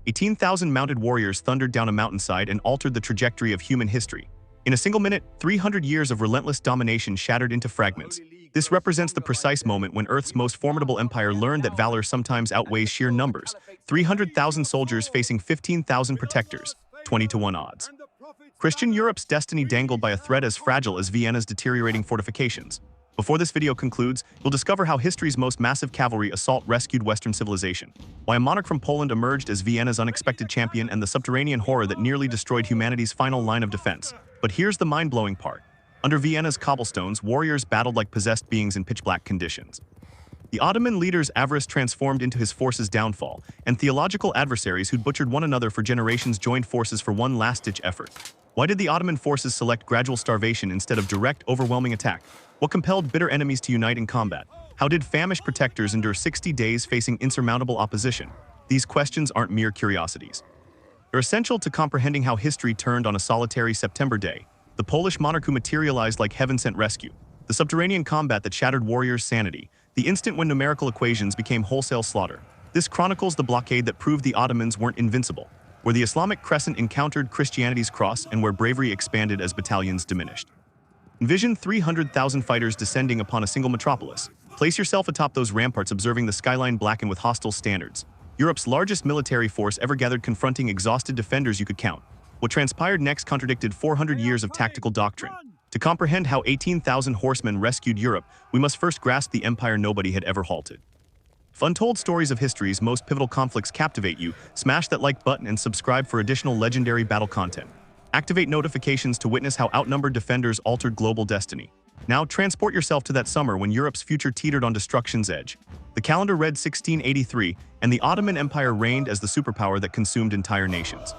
18,000 mounted warriors thundered down a mountainside and altered the trajectory of human history. In a single minute, 300 years of relentless domination shattered into fragments. This represents the precise moment when Earth's most formidable empire learned that valor sometimes outweighs sheer numbers. 300,000 soldiers facing 15,000 protectors, 20-to-1 odds. Christian Europe's destiny dangled by a thread as fragile as Vienna's deteriorating fortifications. Before this video concludes, you'll discover how history's most massive cavalry assault rescued Western civilization, why a monarch from Poland emerged as Vienna's unexpected champion, and the subterranean horror that nearly destroyed humanity's final line of defense. But here's the mind-blowing part. Under Vienna's cobblestones, warriors battled like possessed beings in pitch-black conditions. The Ottoman leader's avarice transformed into his force's downfall, and theological adversaries who'd butchered one another for generations joined forces for one last-ditch effort. Why did the Ottoman forces select gradual starvation instead of direct, overwhelming attack? What compelled bitter enemies to unite in combat? How did famished protectors endure 60 days facing insurmountable opposition? These questions aren't mere curiosities. They're essential to comprehending how history turned on a solitary September day. The Polish monarch who materialized like heaven-sent rescue. The subterranean combat that shattered warriors' sanity. The instant when numerical equations became wholesale slaughter. This chronicles the blockade that proved the Ottomans weren't invincible, where the Islamic crescent encountered Christianity's cross and where bravery expanded as battalions diminished. Envision 300,000 fighters descending upon a single metropolis. Place yourself atop those ramparts observing the skyline blackened with hostile standards. Europe's largest military force ever gathered, confronting exhausted defenders you could count. What transpired next contradicted 400 years of tactical doctrine. To comprehend how 18,000 horsemen rescued Europe, we must first grasp the empire nobody had ever halted. If untold stories of history's most pivotal conflicts captivate you, smash that like button and subscribe for additional legendary battle content. Activate notifications to witness how outnumbered defenders altered global destiny. Now transport yourself to that summer when Europe's future teetered on destruction's edge. The calendar read 1683, and the Ottoman Empire reigned as the superpower that consumed entire nations.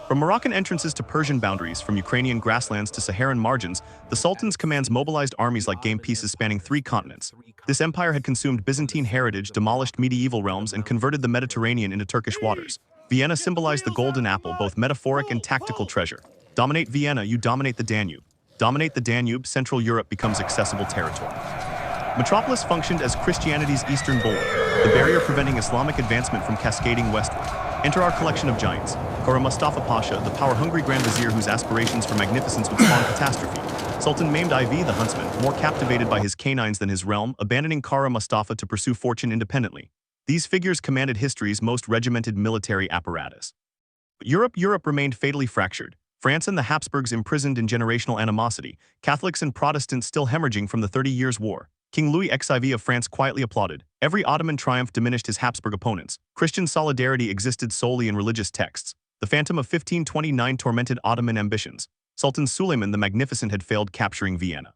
From Moroccan entrances to Persian boundaries, from Ukrainian grasslands to Saharan margins, the Sultan's commands mobilized armies like game pieces spanning 3 continents. This empire had consumed Byzantine heritage, demolished medieval realms, and converted the Mediterranean into Turkish waters. Vienna symbolized the golden apple, both metaphoric and tactical treasure. Dominate Vienna, you dominate the Danube. Dominate the Danube, Central Europe becomes accessible territory. Metropolis functioned as Christianity's eastern boulder, the barrier preventing Islamic advancement from cascading westward. Enter our collection of giants. Kara Mustafa Pasha, the power-hungry Grand Vizier whose aspirations for magnificence would spawn catastrophe. Sultan Mehmed IV, the huntsman, more captivated by his canines than his realm, abandoning Kara Mustafa to pursue fortune independently. These figures commanded history's most regimented military apparatus. But Europe remained fatally fractured. France and the Habsburgs imprisoned in generational animosity, Catholics and Protestants still hemorrhaging from the 30 Years' War. King Louis XIV of France quietly applauded. Every Ottoman triumph diminished his Habsburg opponents. Christian solidarity existed solely in religious texts. The Phantom of 1529 tormented Ottoman ambitions. Sultan Suleiman the Magnificent had failed capturing Vienna.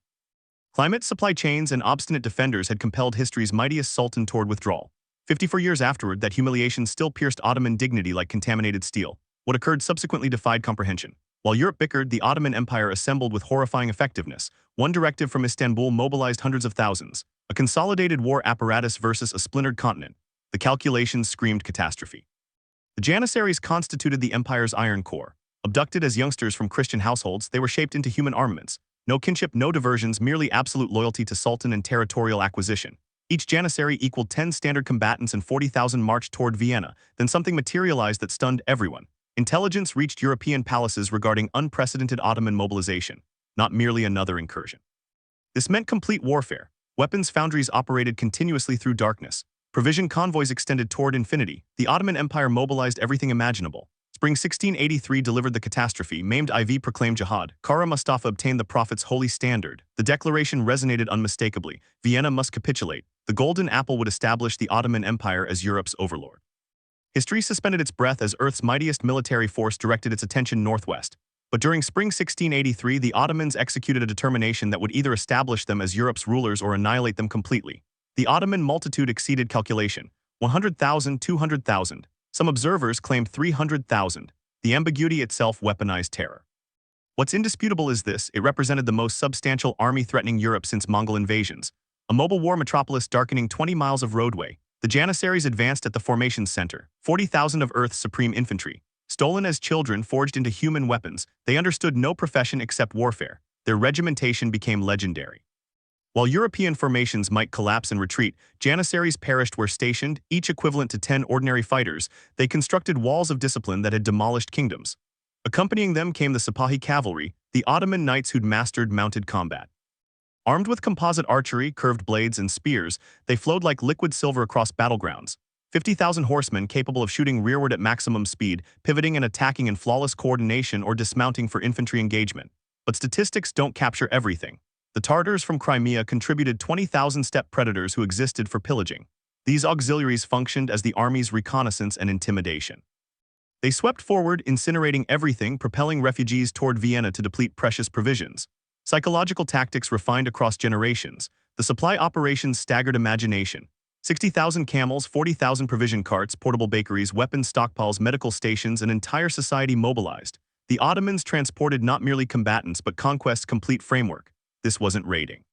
Climate, supply chains, and obstinate defenders had compelled history's mightiest sultan toward withdrawal. 54 years afterward, that humiliation still pierced Ottoman dignity like contaminated steel. What occurred subsequently defied comprehension. While Europe bickered, the Ottoman Empire assembled with horrifying effectiveness. One directive from Istanbul mobilized hundreds of thousands. A consolidated war apparatus versus a splintered continent. The calculations screamed catastrophe. The Janissaries constituted the empire's iron core. Abducted as youngsters from Christian households, they were shaped into human armaments. No kinship, no diversions, merely absolute loyalty to sultan and territorial acquisition. Each Janissary equaled 10 standard combatants and 40,000 marched toward Vienna. Then something materialized that stunned everyone. Intelligence reached European palaces regarding unprecedented Ottoman mobilization, not merely another incursion. This meant complete warfare. Weapons foundries operated continuously through darkness. Provision convoys extended toward infinity. The Ottoman Empire mobilized everything imaginable. Spring 1683 delivered the catastrophe. Mehmed IV proclaimed jihad. Kara Mustafa obtained the Prophet's holy standard. The declaration resonated unmistakably. Vienna must capitulate. The golden apple would establish the Ottoman Empire as Europe's overlord. History suspended its breath as Earth's mightiest military force directed its attention northwest. But during spring 1683, the Ottomans executed a determination that would either establish them as Europe's rulers or annihilate them completely. The Ottoman multitude exceeded calculation. 100,000, 200,000. Some observers claimed 300,000. The ambiguity itself weaponized terror. What's indisputable is this: it represented the most substantial army threatening Europe since Mongol invasions. A mobile war metropolis darkening 20 miles of roadway. The Janissaries advanced at the formation's center. 40,000 of Earth's supreme infantry. Stolen as children, forged into human weapons, they understood no profession except warfare. Their regimentation became legendary. While European formations might collapse and retreat, Janissaries perished where stationed, each equivalent to 10 ordinary fighters. They constructed walls of discipline that had demolished kingdoms. Accompanying them came the Sipahi cavalry, the Ottoman knights who'd mastered mounted combat. Armed with composite archery, curved blades, and spears, they flowed like liquid silver across battlegrounds. 50,000 horsemen capable of shooting rearward at maximum speed, pivoting and attacking in flawless coordination or dismounting for infantry engagement. But statistics don't capture everything. The Tartars from Crimea contributed 20,000 steppe predators who existed for pillaging. These auxiliaries functioned as the army's reconnaissance and intimidation. They swept forward, incinerating everything, propelling refugees toward Vienna to deplete precious provisions. Psychological tactics refined across generations. The supply operations staggered imagination. 60,000 camels, 40,000 provision carts, portable bakeries, weapons stockpiles, medical stations, an entire society mobilized. The Ottomans transported not merely combatants but conquest's complete framework. This wasn't raiding.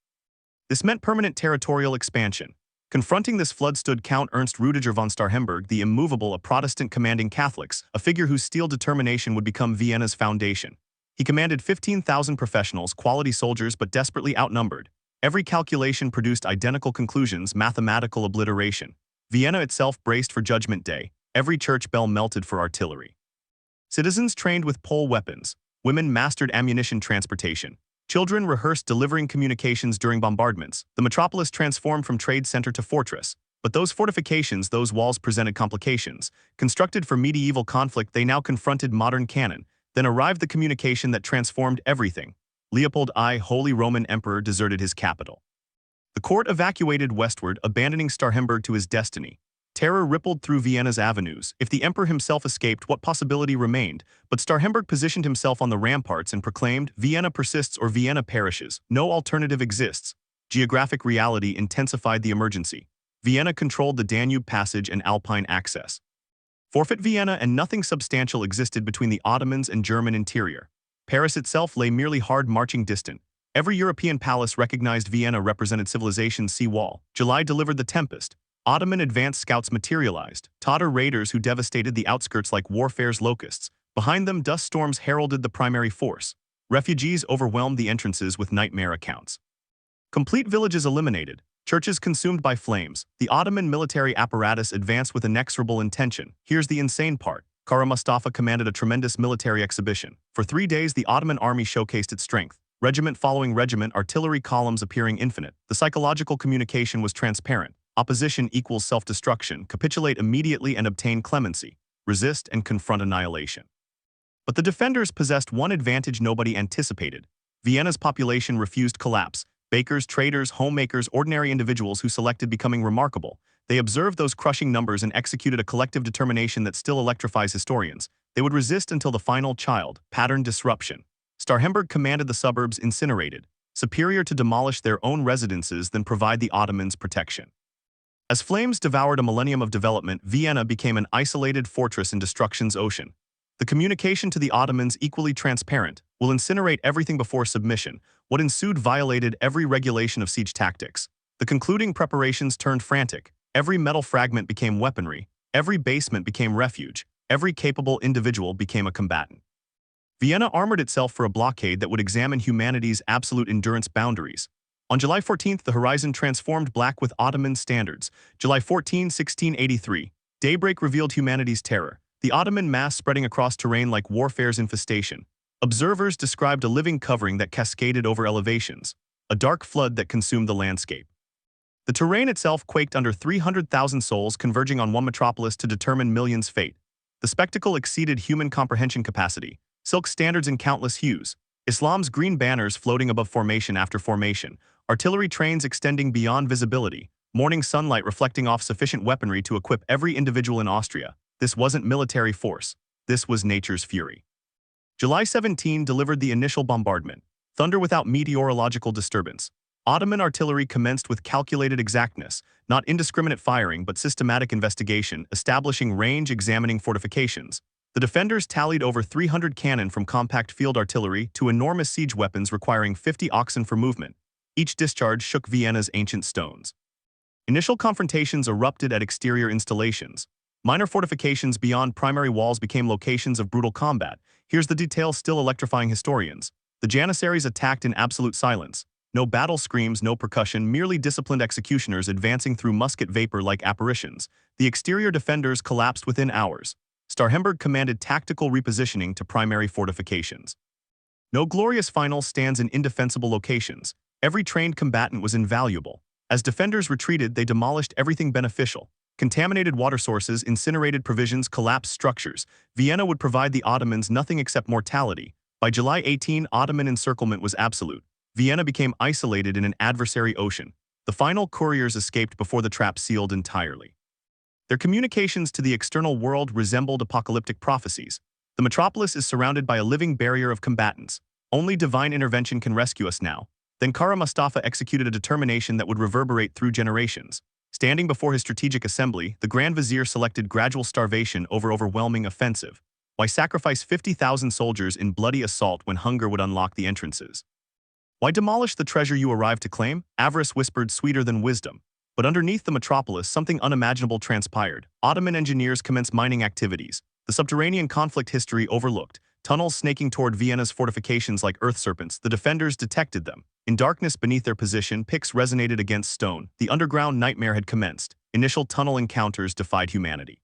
This meant permanent territorial expansion. Confronting this flood stood Count Ernst Rudiger von Starhemberg, the immovable, a Protestant commanding Catholics, a figure whose steel determination would become Vienna's foundation. He commanded 15,000 professionals, quality soldiers but desperately outnumbered. Every calculation produced identical conclusions, mathematical obliteration. Vienna itself braced for Judgment Day. Every church bell melted for artillery. Citizens trained with pole weapons. Women mastered ammunition transportation. Children rehearsed delivering communications during bombardments. The metropolis transformed from trade center to fortress. But those fortifications, those walls presented complications. Constructed for medieval conflict, they now confronted modern cannon. Then arrived the communication that transformed everything. Leopold I, Holy Roman Emperor, deserted his capital. The court evacuated westward, abandoning Starhemberg to his destiny. Terror rippled through Vienna's avenues. If the emperor himself escaped, what possibility remained? But Starhemberg positioned himself on the ramparts and proclaimed, "Vienna persists or Vienna perishes. No alternative exists." Geographic reality intensified the emergency. Vienna controlled the Danube passage and Alpine access. Forfeit Vienna and nothing substantial existed between the Ottomans and German interior. Paris itself lay merely hard marching distant. Every European palace recognized Vienna represented civilization's sea-wall. July delivered the tempest. Ottoman advance scouts materialized, Tatar raiders who devastated the outskirts like warfare's locusts. Behind them, dust storms heralded the primary force. Refugees overwhelmed the entrances with nightmare accounts. Complete villages eliminated, churches consumed by flames. The Ottoman military apparatus advanced with inexorable intention. Here's the insane part. Kara Mustafa commanded a tremendous military exhibition. For 3 days, the Ottoman army showcased its strength. Regiment following regiment, artillery columns appearing infinite. The psychological communication was transparent. Opposition equals self-destruction. Capitulate immediately and obtain clemency. Resist and confront annihilation. But the defenders possessed one advantage nobody anticipated. Vienna's population refused collapse. Bakers, traders, homemakers, ordinary individuals who selected becoming remarkable. They observed those crushing numbers and executed a collective determination that still electrifies historians. They would resist until the final child, pattern disruption. Starhemberg commanded the suburbs incinerated, superior to demolish their own residences than provide the Ottomans protection. As flames devoured a millennium of development, Vienna became an isolated fortress in destruction's ocean. The communication to the Ottomans, equally transparent, will incinerate everything before submission. What ensued violated every regulation of siege tactics. The concluding preparations turned frantic. Every metal fragment became weaponry. Every basement became refuge. Every capable individual became a combatant. Vienna armored itself for a blockade that would examine humanity's absolute endurance boundaries. On July 14th, the horizon transformed black with Ottoman standards. July 14, 1683. Daybreak revealed humanity's terror. The Ottoman mass spreading across terrain like warfare's infestation. Observers described a living covering that cascaded over elevations, a dark flood that consumed the landscape. The terrain itself quaked under 300,000 souls converging on one metropolis to determine millions' fate. The spectacle exceeded human comprehension capacity. Silk standards in countless hues. Islam's green banners floating above formation after formation. Artillery trains extending beyond visibility. Morning sunlight reflecting off sufficient weaponry to equip every individual in Austria. This wasn't military force. This was nature's fury. July 17 delivered the initial bombardment. Thunder without meteorological disturbance. Ottoman artillery commenced with calculated exactness, not indiscriminate firing but systematic investigation, establishing range, examining fortifications. The defenders tallied over 300 cannon from compact field artillery to enormous siege weapons requiring 50 oxen for movement. Each discharge shook Vienna's ancient stones. Initial confrontations erupted at exterior installations. Minor fortifications beyond primary walls became locations of brutal combat. Here's the detail still electrifying historians. The Janissaries attacked in absolute silence. No battle screams, no percussion, merely disciplined executioners advancing through musket vapor like apparitions. The exterior defenders collapsed within hours. Starhemberg commanded tactical repositioning to primary fortifications. No glorious final stands in indefensible locations. Every trained combatant was invaluable. As defenders retreated, they demolished everything beneficial. Contaminated water sources, incinerated provisions, collapsed structures. Vienna would provide the Ottomans nothing except mortality. By July 18, Ottoman encirclement was absolute. Vienna became isolated in an adversary ocean. The final couriers escaped before the trap sealed entirely. Their communications to the external world resembled apocalyptic prophecies. The metropolis is surrounded by a living barrier of combatants. Only divine intervention can rescue us now. Then Kara Mustafa executed a determination that would reverberate through generations. Standing before his strategic assembly, the Grand Vizier selected gradual starvation over overwhelming offensive. Why sacrifice 50,000 soldiers in bloody assault when hunger would unlock the entrances? Why demolish the treasure you arrived to claim? Avarice whispered sweeter than wisdom. But underneath the metropolis, something unimaginable transpired. Ottoman engineers commenced mining activities. The subterranean conflict history overlooked. Tunnels snaking toward Vienna's fortifications like earth serpents, the defenders detected them. In darkness beneath their position, picks resonated against stone. The underground nightmare had commenced. Initial tunnel encounters defied humanity.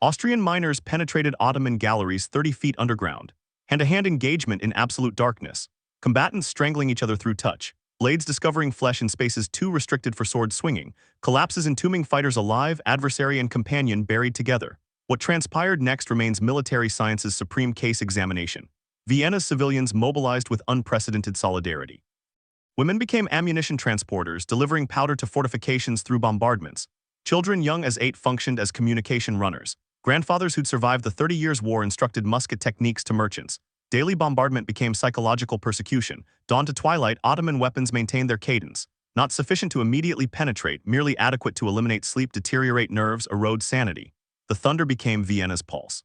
Austrian miners penetrated Ottoman galleries 30 feet underground. Hand-to-hand engagement in absolute darkness. Combatants strangling each other through touch. Blades discovering flesh in spaces too restricted for sword swinging. Collapses entombing fighters alive, adversary and companion buried together. What transpired next remains military science's supreme case examination. Vienna's civilians mobilized with unprecedented solidarity. Women became ammunition transporters, delivering powder to fortifications through bombardments. Children young as 8 functioned as communication runners. Grandfathers who'd survived the 30 Years' War instructed musket techniques to merchants. Daily bombardment became psychological persecution. Dawn to twilight, Ottoman weapons maintained their cadence. Not sufficient to immediately penetrate, merely adequate to eliminate sleep, deteriorate nerves, erode sanity. The thunder became Vienna's pulse.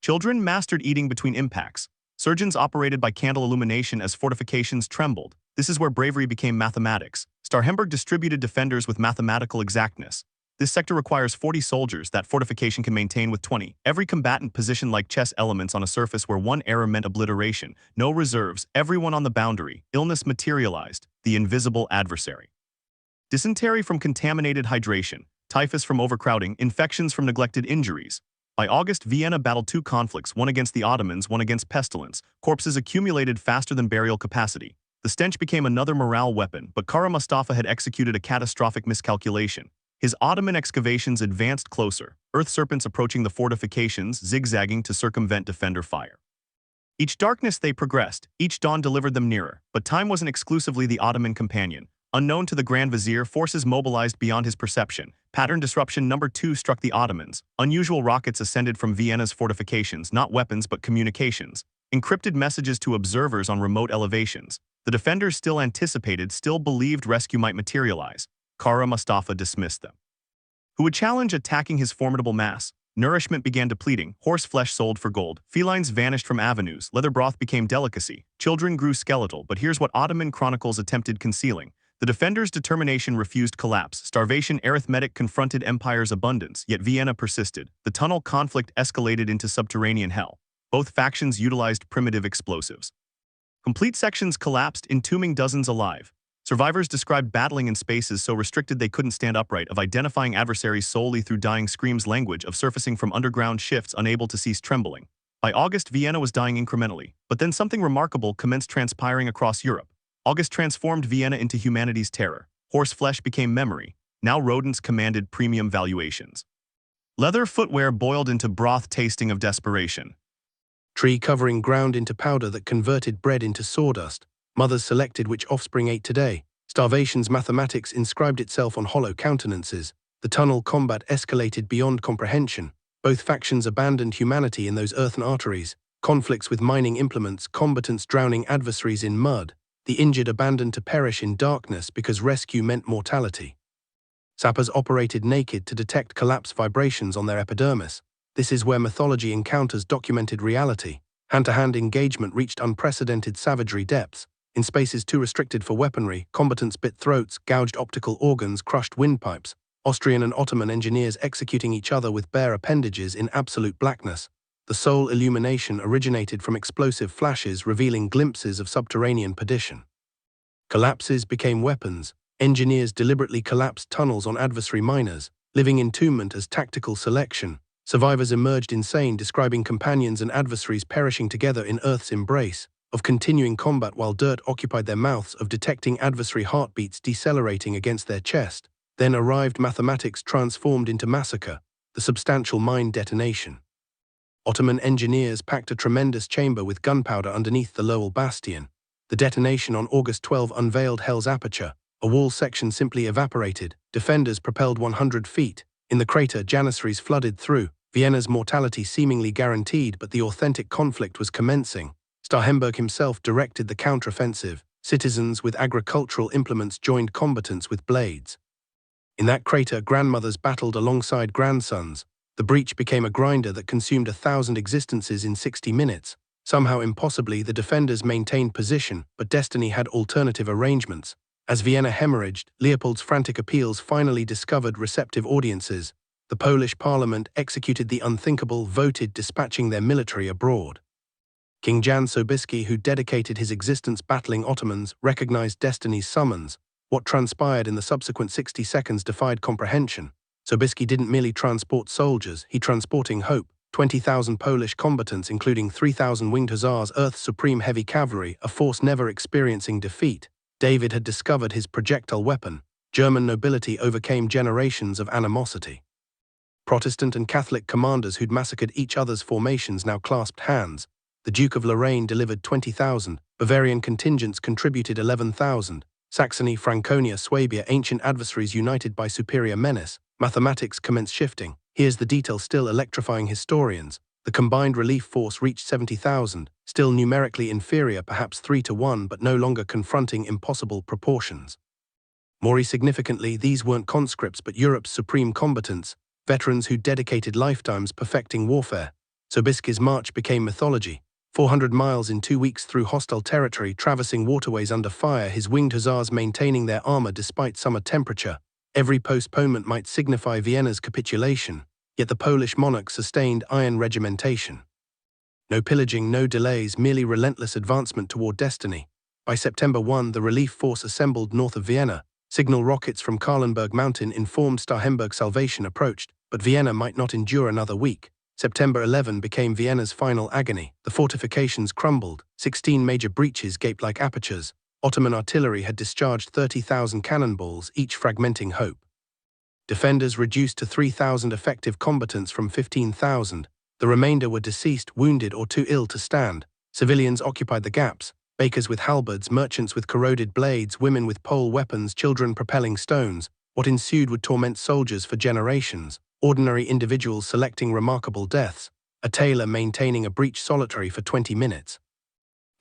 Children mastered eating between impacts. Surgeons operated by candle illumination as fortifications trembled. This is where bravery became mathematics. Starhemberg distributed defenders with mathematical exactness. This sector requires 40 soldiers that fortification can maintain with 20. Every combatant positioned like chess elements on a surface where one error meant obliteration. No reserves, everyone on the boundary. Illness materialized, the invisible adversary. Dysentery from contaminated hydration, typhus from overcrowding, infections from neglected injuries. By August, Vienna battled 2 conflicts, one against the Ottomans, one against pestilence. Corpses accumulated faster than burial capacity. The stench became another morale weapon, but Kara Mustafa had executed a catastrophic miscalculation. His Ottoman excavations advanced closer, earth serpents approaching the fortifications, zigzagging to circumvent defender fire. Each darkness they progressed, each dawn delivered them nearer, but time wasn't exclusively the Ottoman companion. Unknown to the Grand Vizier, forces mobilized beyond his perception. Pattern disruption number 2 struck the Ottomans. Unusual rockets ascended from Vienna's fortifications, not weapons but communications. Encrypted messages to observers on remote elevations. The defenders still anticipated, still believed rescue might materialize. Kara Mustafa dismissed them. Who would challenge attacking his formidable mass? Nourishment began depleting, horse flesh sold for gold, felines vanished from avenues, leather broth became delicacy, children grew skeletal, but here's what Ottoman chronicles attempted concealing. The defenders' determination refused collapse, starvation arithmetic confronted empire's abundance, yet Vienna persisted. The tunnel conflict escalated into subterranean hell. Both factions utilized primitive explosives. Complete sections collapsed, entombing dozens alive. Survivors described battling in spaces so restricted they couldn't stand upright, of identifying adversaries solely through dying screams, language of surfacing from underground shifts unable to cease trembling. By August, Vienna was dying incrementally, but then something remarkable commenced transpiring across Europe. August transformed Vienna into humanity's terror. Horse flesh became memory. Now rodents commanded premium valuations. Leather footwear boiled into broth tasting of desperation. Tree covering ground into powder that converted bread into sawdust. Mothers selected which offspring ate today. Starvation's mathematics inscribed itself on hollow countenances. The tunnel combat escalated beyond comprehension. Both factions abandoned humanity in those earthen arteries. Conflicts with mining implements, combatants drowning adversaries in mud. The injured abandoned to perish in darkness because rescue meant mortality. Sappers operated naked to detect collapse vibrations on their epidermis. This is where mythology encounters documented reality. Hand-to-hand engagement reached unprecedented savagery depths. In spaces too restricted for weaponry, combatants bit throats, gouged optical organs, crushed windpipes. Austrian and Ottoman engineers executing each other with bare appendages in absolute blackness. The sole illumination originated from explosive flashes revealing glimpses of subterranean perdition. Collapses became weapons. Engineers deliberately collapsed tunnels on adversary miners, living entombment as tactical selection. Survivors emerged insane, describing companions and adversaries perishing together in Earth's embrace, of continuing combat while dirt occupied their mouths, of detecting adversary heartbeats decelerating against their chest. Then arrived mathematics transformed into massacre, the substantial mine detonation. Ottoman engineers packed a tremendous chamber with gunpowder underneath the Lowell bastion. The detonation on August 12 unveiled hell's aperture. A wall section simply evaporated. Defenders propelled 100 feet. In the crater, janissaries flooded through. Vienna's mortality seemingly guaranteed, but the authentic conflict was commencing. Starhemberg himself directed the counteroffensive. Citizens with agricultural implements joined combatants with blades. In that crater, grandmothers battled alongside grandsons. The breach became a grinder that consumed 1,000 existences in 60 minutes. Somehow impossibly, the defenders maintained position, but destiny had alternative arrangements. As Vienna hemorrhaged, Leopold's frantic appeals finally discovered receptive audiences. The Polish parliament executed the unthinkable, voted dispatching their military abroad. King Jan Sobieski, who dedicated his existence battling Ottomans, recognized destiny's summons. What transpired in the subsequent 60 seconds defied comprehension. Sobieski didn't merely transport soldiers, he transporting hope. 20,000 Polish combatants, including 3,000 winged hussars, Earth's supreme heavy cavalry, a force never experiencing defeat. David had discovered his projectile weapon. German nobility overcame generations of animosity. Protestant and Catholic commanders who'd massacred each other's formations now clasped hands. The Duke of Lorraine delivered 20,000, Bavarian contingents contributed 11,000. Saxony, Franconia, Swabia, ancient adversaries united by superior menace. Mathematics commenced shifting. Here's the detail still electrifying historians. The combined relief force reached 70,000, still numerically inferior, perhaps 3 to 1, but no longer confronting impossible proportions. More significantly, these weren't conscripts but Europe's supreme combatants, veterans who dedicated lifetimes perfecting warfare. Sobieski's march became mythology. 400 miles in 2 weeks through hostile territory, traversing waterways under fire, his winged hussars maintaining their armor despite summer temperature. Every postponement might signify Vienna's capitulation, yet the Polish monarch sustained iron regimentation. No pillaging, no delays, merely relentless advancement toward destiny. By September 1, the relief force assembled north of Vienna. Signal rockets from Kahlenberg Mountain informed Starhemberg salvation approached, but Vienna might not endure another week. September 11 became Vienna's final agony. The fortifications crumbled. 16 major breaches gaped like apertures. Ottoman artillery had discharged 30,000 cannonballs, each fragmenting hope. Defenders reduced to 3,000 effective combatants from 15,000. The remainder were deceased, wounded, or too ill to stand. Civilians occupied the gaps. Bakers with halberds, merchants with corroded blades, women with pole weapons, children propelling stones. What ensued would torment soldiers for generations. Ordinary individuals selecting remarkable deaths. A tailor maintaining a breach solitary for 20 minutes.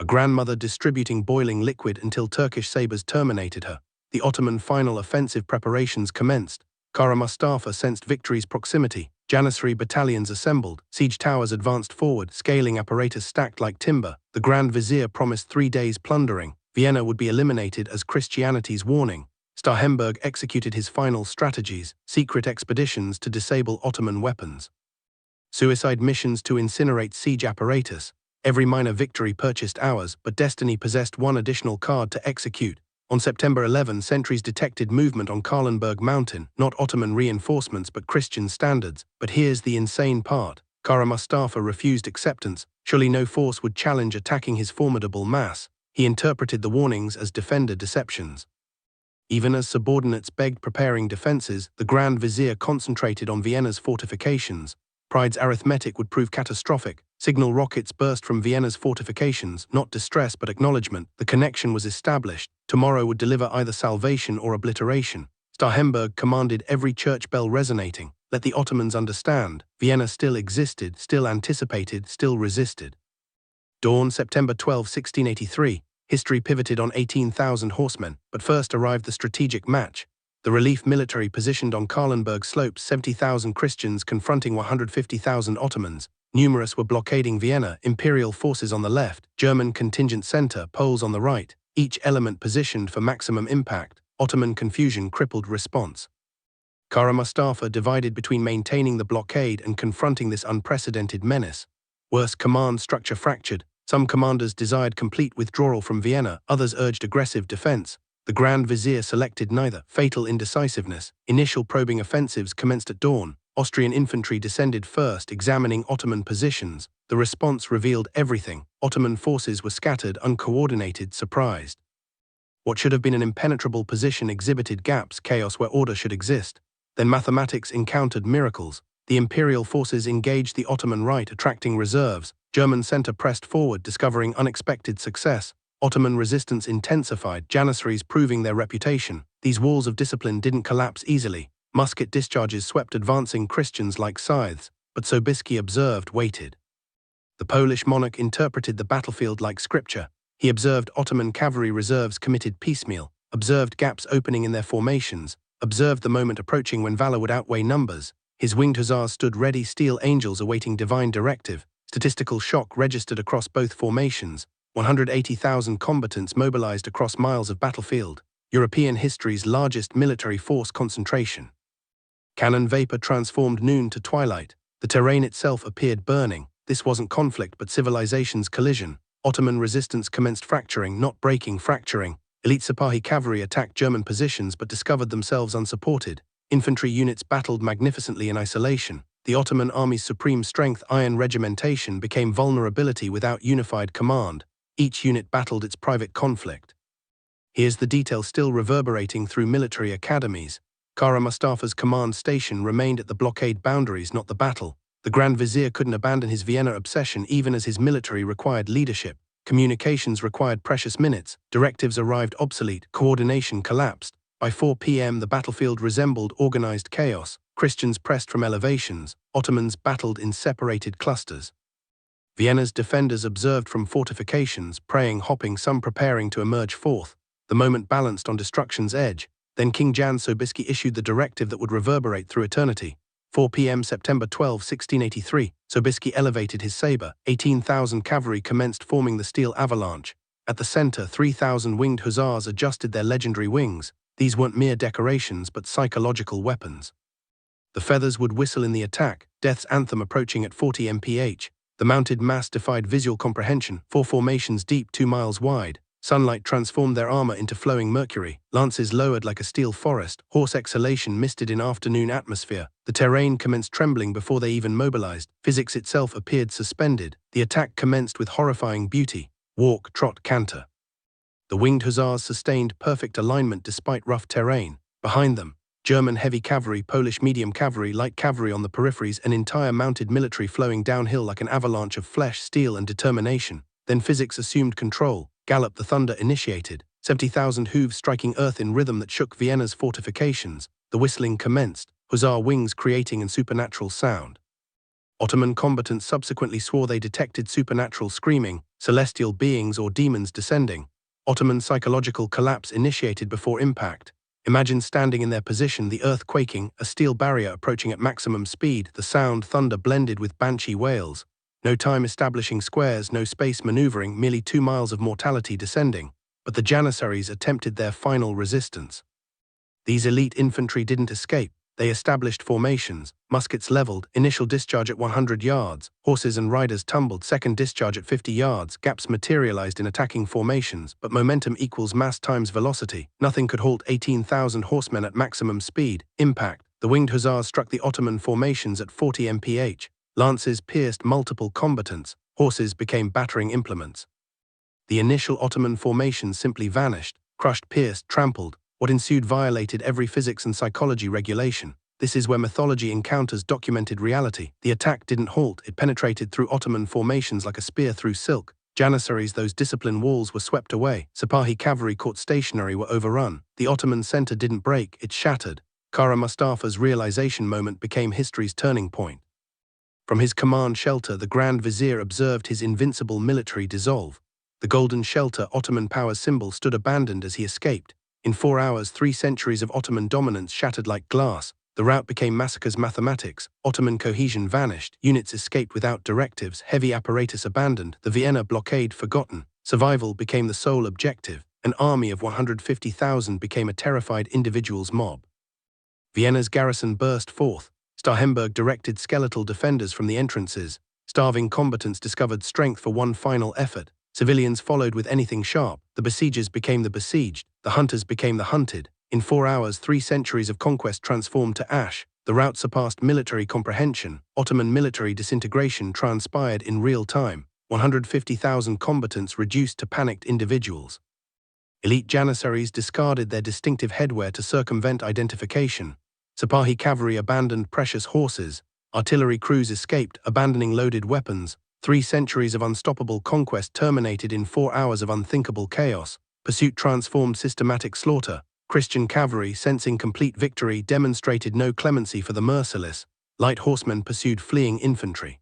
A grandmother distributing boiling liquid until Turkish sabers terminated her. The Ottoman final offensive preparations commenced. Kara Mustafa sensed victory's proximity. Janissary battalions assembled. Siege towers advanced forward, scaling apparatus stacked like timber. The Grand Vizier promised 3 days plundering. Vienna would be eliminated as Christianity's warning. Starhemberg executed his final strategies, secret expeditions to disable Ottoman weapons. Suicide missions to incinerate siege apparatus. Every minor victory purchased hours, but destiny possessed one additional card to execute. On September 11, sentries detected movement on Kahlenberg Mountain, not Ottoman reinforcements but Christian standards. But here's the insane part. Kara Mustafa refused acceptance. Surely no force would challenge attacking his formidable mass. He interpreted the warnings as defender deceptions. Even as subordinates begged preparing defenses, the Grand Vizier concentrated on Vienna's fortifications. Pride's arithmetic would prove catastrophic. Signal rockets burst from Vienna's fortifications, not distress but acknowledgement. The connection was established. Tomorrow would deliver either salvation or obliteration. Starhemberg commanded every church bell resonating. Let the Ottomans understand. Vienna still existed, still anticipated, still resisted. Dawn, September 12, 1683. History pivoted on 18,000 horsemen, but first arrived the strategic match. The relief military positioned on Kahlenberg slopes, 70,000 Christians confronting 150,000 Ottomans. Numerous were blockading Vienna, imperial forces on the left, German contingent center, Poles on the right, each element positioned for maximum impact. Ottoman confusion crippled response. Kara Mustafa divided between maintaining the blockade and confronting this unprecedented menace. Worse, command structure fractured. Some commanders desired complete withdrawal from Vienna, others urged aggressive defense. The Grand Vizier selected neither. Fatal indecisiveness. Initial probing offensives commenced at dawn. Austrian infantry descended first, examining Ottoman positions. The response revealed everything. Ottoman forces were scattered, uncoordinated, surprised. What should have been an impenetrable position exhibited gaps, chaos where order should exist. Then mathematics encountered miracles. The imperial forces engaged the Ottoman right, attracting reserves. German center pressed forward, discovering unexpected success. Ottoman resistance intensified, janissaries proving their reputation. These walls of discipline didn't collapse easily. Musket discharges swept advancing Christians like scythes, but Sobieski observed, waited. The Polish monarch interpreted the battlefield like scripture. He observed Ottoman cavalry reserves committed piecemeal, observed gaps opening in their formations, observed the moment approaching when valor would outweigh numbers. His winged hussars stood ready, steel angels awaiting divine directive. Statistical shock registered across both formations. 180,000 combatants mobilized across miles of battlefield. European history's largest military force concentration. Cannon vapor transformed noon to twilight. The terrain itself appeared burning. This wasn't conflict but civilization's collision. Ottoman resistance commenced fracturing, not breaking, fracturing. Elite Sipahi cavalry attacked German positions but discovered themselves unsupported. Infantry units battled magnificently in isolation. The Ottoman army's supreme strength, iron regimentation, became vulnerability without unified command. Each unit battled its private conflict. Here's the detail still reverberating through military academies. Kara Mustafa's command station remained at the blockade boundaries, not the battle. The Grand Vizier couldn't abandon his Vienna obsession even as his military required leadership. Communications required precious minutes. Directives arrived obsolete. Coordination collapsed. By 4 p.m. the battlefield resembled organized chaos. Christians pressed from elevations. Ottomans battled in separated clusters. Vienna's defenders observed from fortifications, praying, hopping, some preparing to emerge forth. The moment balanced on destruction's edge. Then King Jan Sobieski issued the directive that would reverberate through eternity. 4 p.m. September 12, 1683, Sobieski elevated his saber. 18,000 cavalry commenced forming the steel avalanche. At the center, 3,000 winged hussars adjusted their legendary wings. These weren't mere decorations but psychological weapons. The feathers would whistle in the attack, death's anthem approaching at 40 mph. The mounted mass defied visual comprehension, 4 formations deep, 2 miles wide. Sunlight transformed their armor into flowing mercury. Lances lowered like a steel forest. Hoarse exhalation misted in afternoon atmosphere. The terrain commenced trembling before they even mobilized. Physics itself appeared suspended. The attack commenced with horrifying beauty. Walk, trot, canter. The winged hussars sustained perfect alignment despite rough terrain. Behind them, German heavy cavalry, Polish medium cavalry, light cavalry on the peripheries, an entire mounted military flowing downhill like an avalanche of flesh, steel, and determination. Then physics assumed control. Gallop the thunder initiated. 70,000 hooves striking earth in rhythm that shook Vienna's fortifications. The whistling commenced, hussar wings creating a supernatural sound. Ottoman combatants subsequently swore they detected supernatural screaming, celestial beings or demons descending. Ottoman psychological collapse initiated before impact. Imagine standing in their position, the earth quaking, a steel barrier approaching at maximum speed, the sound thunder blended with banshee wails. No time establishing squares, no space maneuvering, merely 2 miles of mortality descending. But the Janissaries attempted their final resistance. These elite infantry didn't escape. They established formations, muskets leveled, initial discharge at 100 yards, horses and riders tumbled, second discharge at 50 yards, gaps materialized in attacking formations, but momentum equals mass times velocity. Nothing could halt 18,000 horsemen at maximum speed. Impact. The winged hussars struck the Ottoman formations at 40 mph. Lances pierced multiple combatants. Horses became battering implements. The initial Ottoman formation simply vanished, crushed, pierced, trampled. What ensued violated every physics and psychology regulation. This is where mythology encounters documented reality. The attack didn't halt, it penetrated through Ottoman formations like a spear through silk. Janissaries, those discipline walls, were swept away. Sipahi cavalry caught stationary, were overrun. The Ottoman center didn't break, it shattered. Kara Mustafa's realization moment became history's turning point. From his command shelter, the Grand Vizier observed his invincible military dissolve. The golden shelter, Ottoman power's symbol, stood abandoned as he escaped. In 4 hours, 3 centuries of Ottoman dominance shattered like glass. The rout became massacres mathematics. Ottoman cohesion vanished. Units escaped without directives. Heavy apparatus abandoned. The Vienna blockade forgotten. Survival became the sole objective. An army of 150,000 became a terrified individual's mob. Vienna's garrison burst forth. Starhemberg directed skeletal defenders from the entrances. Starving combatants discovered strength for one final effort. Civilians followed with anything sharp. The besiegers became the besieged. The hunters became the hunted. In 4 hours, 3 centuries of conquest transformed to ash. The rout surpassed military comprehension. Ottoman military disintegration transpired in real time. 150,000 combatants reduced to panicked individuals. Elite janissaries discarded their distinctive headwear to circumvent identification. Sipahi cavalry abandoned precious horses. Artillery crews escaped, abandoning loaded weapons. 3 centuries of unstoppable conquest terminated in 4 hours of unthinkable chaos. Pursuit transformed systematic slaughter. Christian cavalry, sensing complete victory, demonstrated no clemency for the merciless. Light horsemen pursued fleeing infantry.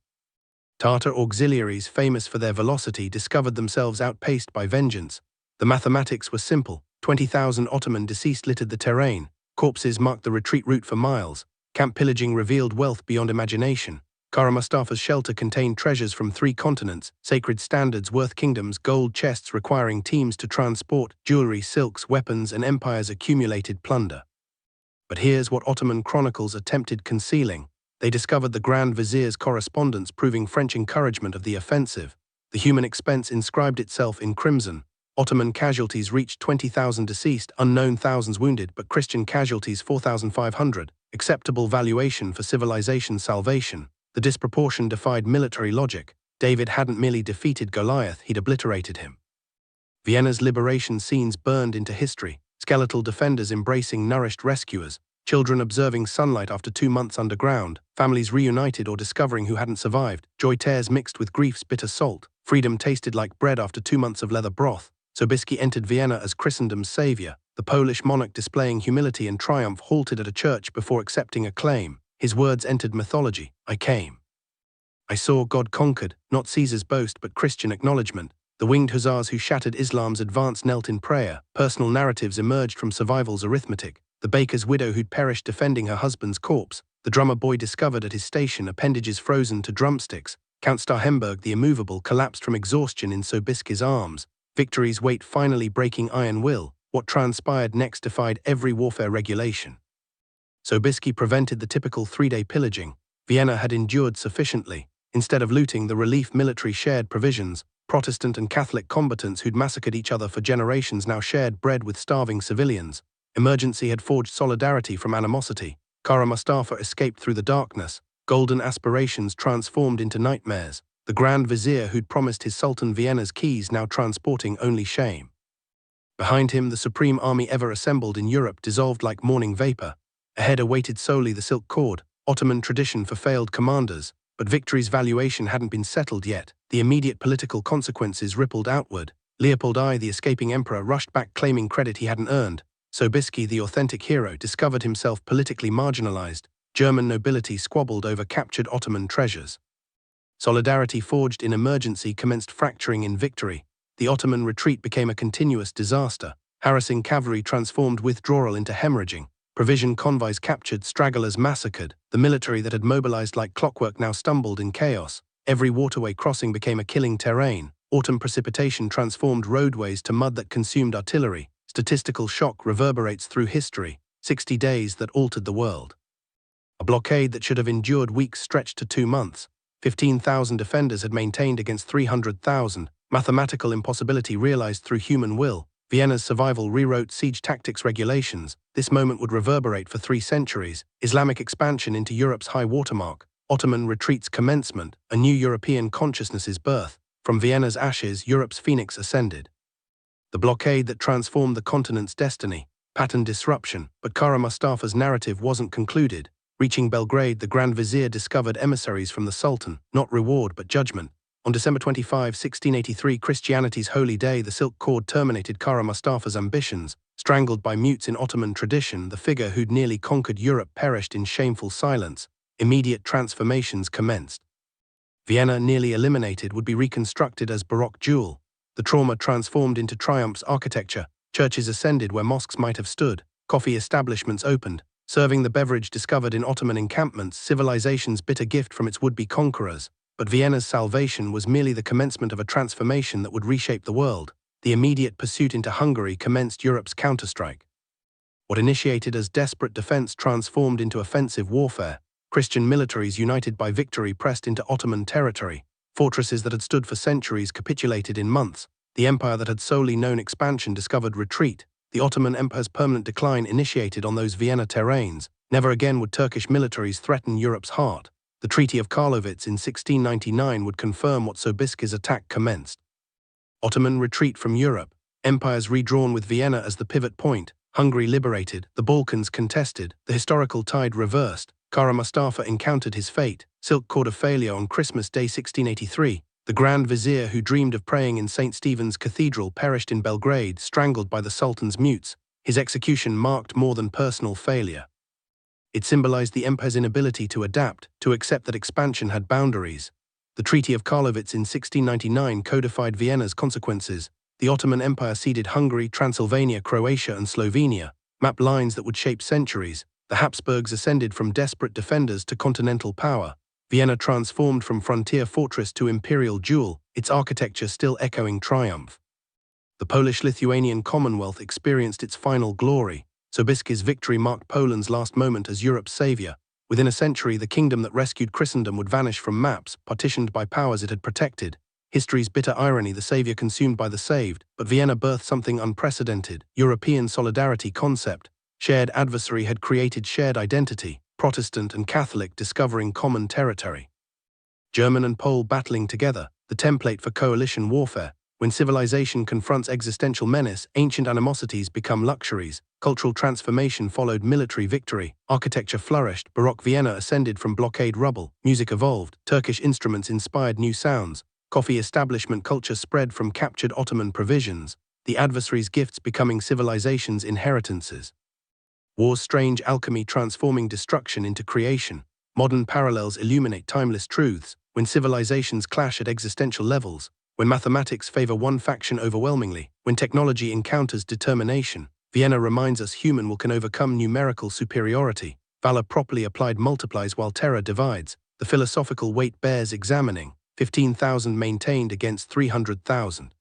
Tartar auxiliaries, famous for their velocity, discovered themselves outpaced by vengeance. The mathematics were simple. 20,000 Ottoman deceased littered the terrain. Corpses marked the retreat route for miles. Camp pillaging revealed wealth beyond imagination. Kara Mustafa's shelter contained treasures from 3 continents, sacred standards worth kingdoms, gold chests requiring teams to transport, jewelry, silks, weapons, and empire's accumulated plunder. But here's what Ottoman chronicles attempted concealing. They discovered the Grand Vizier's correspondence proving French encouragement of the offensive. The human expense inscribed itself in crimson. Ottoman casualties reached 20,000 deceased, unknown thousands wounded, but Christian casualties 4,500. Acceptable valuation for civilization's salvation. The disproportion defied military logic. David hadn't merely defeated Goliath, he'd obliterated him. Vienna's liberation scenes burned into history. Skeletal defenders embracing nourished rescuers. Children observing sunlight after 2 months underground. Families reunited or discovering who hadn't survived. Joy tears mixed with grief's bitter salt. Freedom tasted like bread after 2 months of leather broth. Sobieski entered Vienna as Christendom's savior. The Polish monarch, displaying humility and triumph, halted at a church before accepting a claim. His words entered mythology. I came. I saw God conquered, not Caesar's boast but Christian acknowledgement. The winged hussars who shattered Islam's advance knelt in prayer. Personal narratives emerged from survival's arithmetic. The baker's widow who'd perished defending her husband's corpse. The drummer boy discovered at his station appendages frozen to drumsticks. Count Starhemberg the immovable collapsed from exhaustion in Sobieski's arms. Victory's weight finally breaking iron will. What transpired next defied every warfare regulation. Sobieski prevented the typical 3-day pillaging. Vienna had endured sufficiently. Instead of looting, the relief military shared provisions. Protestant and Catholic combatants who'd massacred each other for generations now shared bread with starving civilians. Emergency had forged solidarity from animosity. Kara Mustafa escaped through the darkness. Golden aspirations transformed into nightmares. The Grand Vizier who'd promised his Sultan Vienna's keys now transporting only shame. Behind him, the supreme army ever assembled in Europe dissolved like morning vapor. Ahead awaited solely the silk cord, Ottoman tradition for failed commanders. But victory's valuation hadn't been settled yet. The immediate political consequences rippled outward. Leopold I, the escaping emperor, rushed back claiming credit he hadn't earned. Sobieski, the authentic hero, discovered himself politically marginalized. German nobility squabbled over captured Ottoman treasures. Solidarity forged in emergency commenced fracturing in victory. The Ottoman retreat became a continuous disaster. Harassing cavalry transformed withdrawal into hemorrhaging. Provision convoys captured, stragglers massacred. The military that had mobilized like clockwork now stumbled in chaos. Every waterway crossing became a killing terrain. Autumn precipitation transformed roadways to mud that consumed artillery. Statistical shock reverberates through history. 60 days that altered the world. A blockade that should have endured weeks stretched to 2 months. 15,000 defenders had maintained against 300,000. Mathematical impossibility realized through human will. Vienna's survival rewrote siege tactics regulations. This moment would reverberate for 3 centuries. Islamic expansion into Europe's high watermark. Ottoman retreat's commencement. A new European consciousness's birth. From Vienna's ashes, Europe's phoenix ascended. The blockade that transformed the continent's destiny. Pattern disruption. But Kara Mustafa's narrative wasn't concluded. Reaching Belgrade, the Grand Vizier discovered emissaries from the Sultan, not reward but judgment. On December 25, 1683, Christianity's holy day, the silk cord terminated Kara Mustafa's ambitions. Strangled by mutes in Ottoman tradition, the figure who'd nearly conquered Europe perished in shameful silence. Immediate transformations commenced. Vienna, nearly eliminated, would be reconstructed as Baroque jewel. The trauma transformed into triumph's architecture. Churches ascended where mosques might have stood. Coffee establishments opened, serving the beverage discovered in Ottoman encampments, civilization's bitter gift from its would-be conquerors. But Vienna's salvation was merely the commencement of a transformation that would reshape the world. The immediate pursuit into Hungary commenced Europe's counterstrike. What initiated as desperate defense transformed into offensive warfare. Christian militaries united by victory pressed into Ottoman territory. Fortresses that had stood for centuries capitulated in months. The empire that had solely known expansion discovered retreat. The Ottoman Empire's permanent decline initiated on those Vienna terrains. Never again would Turkish militaries threaten Europe's heart. The Treaty of Karlowitz in 1699 would confirm what Sobieski's attack commenced. Ottoman retreat from Europe. Empires redrawn with Vienna as the pivot point. Hungary liberated, the Balkans contested, the historical tide reversed. Kara Mustafa encountered his fate. Silk cord of failure on Christmas Day 1683. The Grand Vizier who dreamed of praying in St. Stephen's Cathedral perished in Belgrade, strangled by the Sultan's mutes. His execution marked more than personal failure. It symbolized the empire's inability to adapt, to accept that expansion had boundaries. The Treaty of Karlowitz in 1699 codified Vienna's consequences. The Ottoman Empire ceded Hungary, Transylvania, Croatia, and Slovenia, mapped lines that would shape centuries. The Habsburgs ascended from desperate defenders to continental power. Vienna transformed from frontier fortress to imperial jewel, its architecture still echoing triumph. The Polish-Lithuanian Commonwealth experienced its final glory. Sobieski's victory marked Poland's last moment as Europe's savior. Within a century, the kingdom that rescued Christendom would vanish from maps, partitioned by powers it had protected. History's bitter irony, the savior consumed by the saved, but Vienna birthed something unprecedented. European solidarity concept. Shared adversary had created shared identity, Protestant and Catholic discovering common territory. German and Pole battling together, the template for coalition warfare. When civilization confronts existential menace, ancient animosities become luxuries. Cultural transformation followed military victory. Architecture flourished. Baroque Vienna ascended from blockade rubble. Music evolved. Turkish instruments inspired new sounds. Coffee establishment culture spread from captured Ottoman provisions. The adversary's gifts becoming civilization's inheritances. War's strange alchemy transforming destruction into creation. Modern parallels illuminate timeless truths. When civilizations clash at existential levels, when mathematics favor one faction overwhelmingly, when technology encounters determination, Vienna reminds us human can overcome numerical superiority. Valor properly applied multiplies while terror divides. The philosophical weight bears examining. 15,000 maintained against 300,000.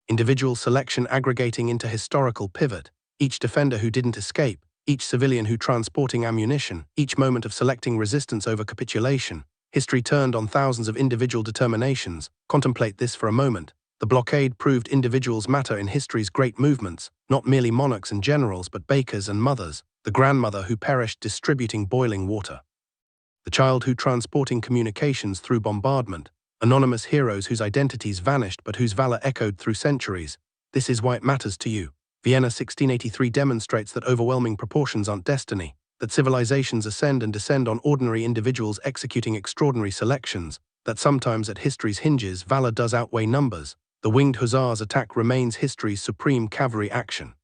Individual selection aggregating into historical pivot. Each defender who didn't escape, each civilian who transporting ammunition, each moment of selecting resistance over capitulation. History turned on thousands of individual determinations. Contemplate this for a moment. The blockade proved individuals matter in history's great movements, not merely monarchs and generals but bakers and mothers, the grandmother who perished distributing boiling water, the child who transporting communications through bombardment, anonymous heroes whose identities vanished but whose valor echoed through centuries. This is why it matters to you. Vienna 1683 demonstrates that overwhelming proportions aren't destiny, that civilizations ascend and descend on ordinary individuals executing extraordinary selections, that sometimes at history's hinges valor does outweigh numbers. The winged hussars' attack remains history's supreme cavalry action.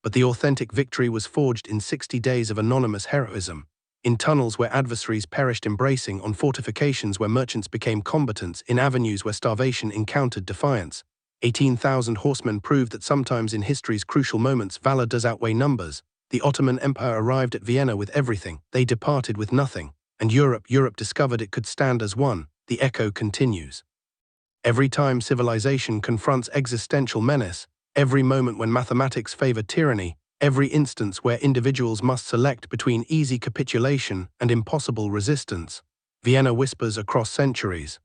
But the authentic victory was forged in 60 days of anonymous heroism, in tunnels where adversaries perished embracing, on fortifications where merchants became combatants, in avenues where starvation encountered defiance. 18,000 horsemen proved that sometimes in history's crucial moments valor does outweigh numbers. The Ottoman Empire arrived at Vienna with everything, they departed with nothing. And Europe discovered it could stand as one. The echo continues. Every time civilization confronts existential menace, every moment when mathematics favor tyranny, every instance where individuals must select between easy capitulation and impossible resistance, Vienna whispers across centuries.